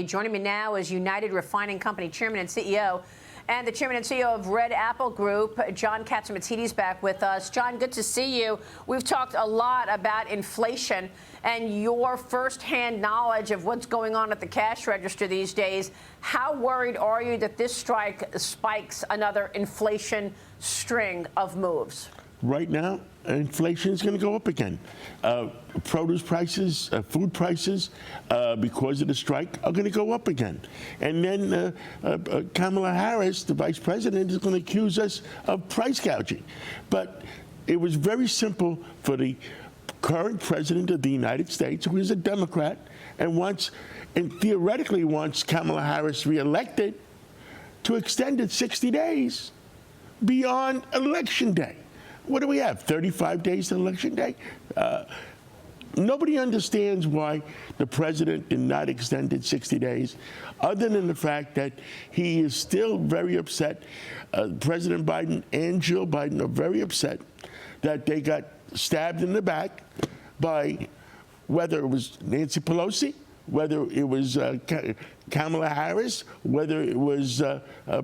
Joining me now is United Refining Company Chairman and CEO and the Chairman and CEO of Red Apple Group, John Catsimitidis, back with us. John, good to see you. We've talked a lot about inflation and your firsthand knowledge of what's going on at the cash register these days. How worried are you that this strike spikes another inflation string of moves? Right now, inflation is going to go up again. Produce prices, food prices, because of the strike, are going to go up again. And then Kamala Harris, the vice president, is going to accuse us of price gouging. But it was very simple for the current president of the United States, who is a Democrat, and theoretically wants Kamala Harris reelected, to extend it 60 days beyond Election Day. What do we have, 35 days to Election Day? Nobody understands why the president did not extend it 60 days, other than the fact that he is still very upset. President Biden and Jill Biden are very upset that they got stabbed in the back by, whether it was Nancy Pelosi, whether it was Kamala Harris, whether it was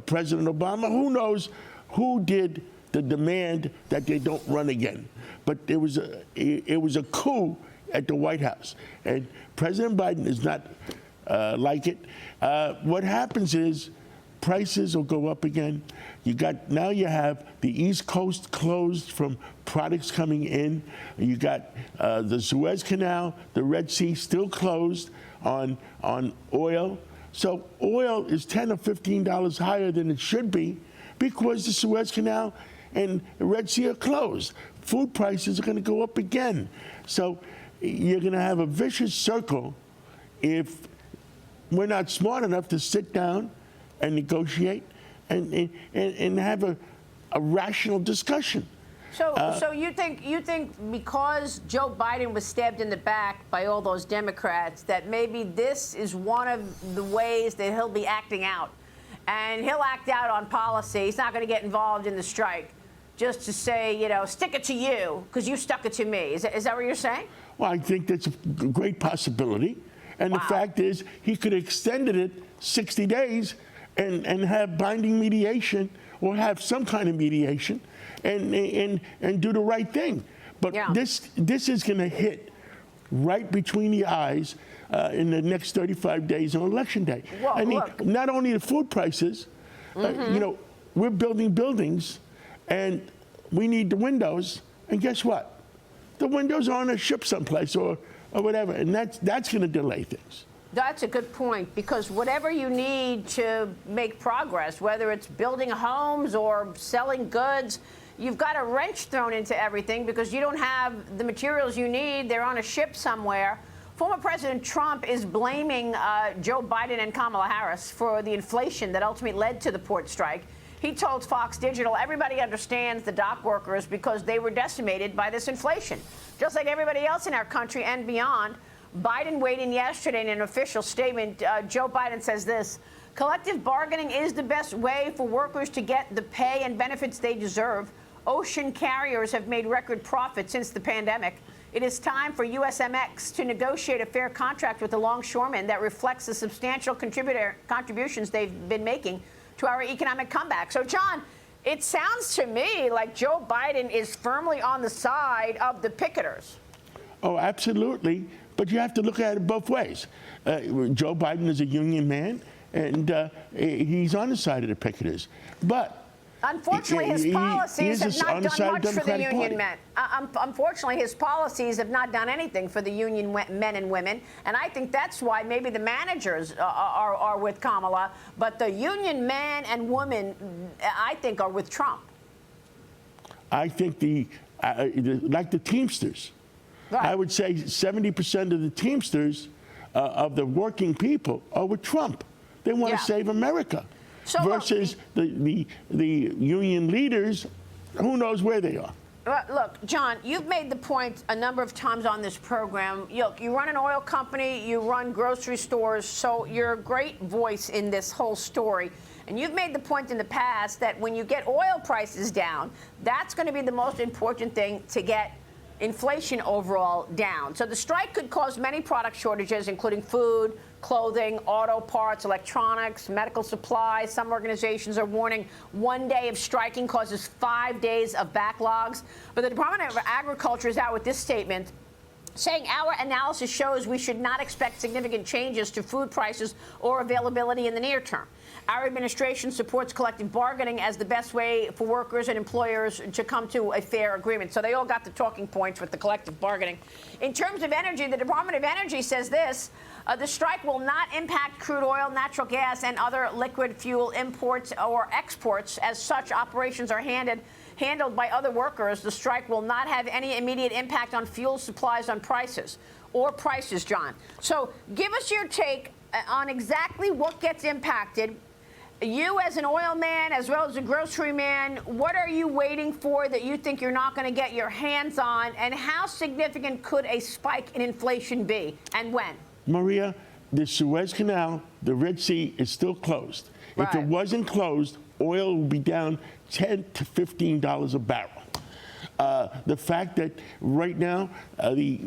President Obama. Who knows who did the demand that they don't run again? But it was a coup at the White House, and President Biden is not like it. What happens is prices will go up again. Now you have the East Coast closed from products coming in. You got the Suez Canal, the Red Sea still closed on oil. So oil is $10 or $15 higher than it should be because the Suez Canal and the Red Sea are closed. Food prices are going to go up again. So you're going to have a vicious circle if we're not smart enough to sit down and negotiate and have a rational discussion. So you think because Joe Biden was stabbed in the back by all those Democrats, that maybe this is one of the ways that he'll be acting out? And he'll act out on policy. He's not going to get involved in the strike just to say, you know, stick it to you because you stuck it to me. Is that what you're saying? Well, I think that's a great possibility. And The fact is, he could have extended it 60 days and have binding mediation or have some kind of mediation and do the right thing. But this is going to hit right between the eyes in the next 35 days on Election Day. Well, I mean, not only the food prices, you know, we're building buildings and we need the windows. And guess what? The windows are on a ship someplace or whatever. And that's going to delay things. That's a good point, because whatever you need to make progress, whether it's building homes or selling goods, you've got a wrench thrown into everything because you don't have the materials you need. They're on a ship somewhere. Former President Trump is blaming Joe Biden and Kamala Harris for the inflation that ultimately led to the port strike. He told Fox Digital, everybody understands the dock workers because they were decimated by this inflation, just like everybody else in our country and beyond. Biden weighed in yesterday in an official statement. Joe Biden says this: collective bargaining is the best way for workers to get the pay and benefits they deserve. Ocean carriers have made record profits since the pandemic. It is time for USMX to negotiate a fair contract with the longshoremen that reflects the substantial contributions they've been making to our economic comeback. So, John, it sounds to me like Joe Biden is firmly on the side of the picketers. Oh, absolutely. But you have to look at it both ways. Joe Biden is a union man, and he's on the side of the picketers. But unfortunately, his policies have not done much for the union men. Unfortunately, his policies have not done anything for the union men and women. And I think that's why maybe the managers are with Kamala. But the union men and women, I think, are with Trump. I think like the Teamsters. Right. I would say 70% of the Teamsters, of the working people, are with Trump. They want to save America. So, versus the union leaders, who knows where they are. Look, John, you've made the point a number of times on this program. Look, you run an oil company, you run grocery stores, so you're a great voice in this whole story. And you've made the point in the past that when you get oil prices down, that's going to be the most important thing to get inflation overall down. So the strike could cause many product shortages, including food, clothing, auto parts, electronics, medical supplies. Some organizations are warning 1 day of striking causes 5 days of backlogs. But the Department of Agriculture is out with this statement, saying our analysis shows we should not expect significant changes to food prices or availability in the near term. Our administration supports collective bargaining as the best way for workers and employers to come to a fair agreement. So they all got the talking points with the collective bargaining. In terms of energy, the Department of Energy says this: the strike will not impact crude oil, natural gas, and other liquid fuel imports or exports. As such, operations are handled by other workers. The strike will not have any immediate impact on fuel supplies on prices, John. So give us your take on exactly what gets impacted. You as an oil man, as well as a grocery man, what are you waiting for that you think you're not going to get your hands on? And how significant could a spike in inflation be, and when? Maria, the Suez Canal, the Red Sea is still closed. Right. If it wasn't closed, oil would be down $10 to $15 a barrel. The fact that right now the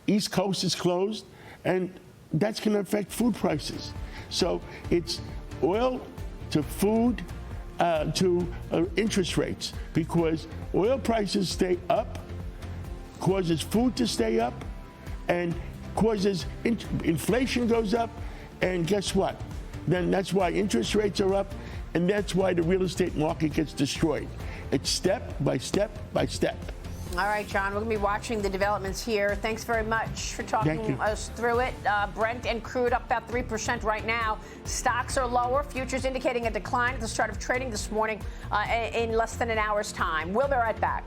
East Coast is closed, and that's going to affect food prices. So it's oil to food to interest rates, because oil prices stay up, causes food to stay up, and causes inflation goes up, and guess what? Then that's why interest rates are up, and that's why the real estate market gets destroyed. It's step by step by step. All right, John, we're going to be watching the developments here. Thanks very much for talking us through it. Brent and crude up about 3% right now. Stocks are lower. Futures indicating a decline at the start of trading this morning in less than an hour's time. We'll be right back.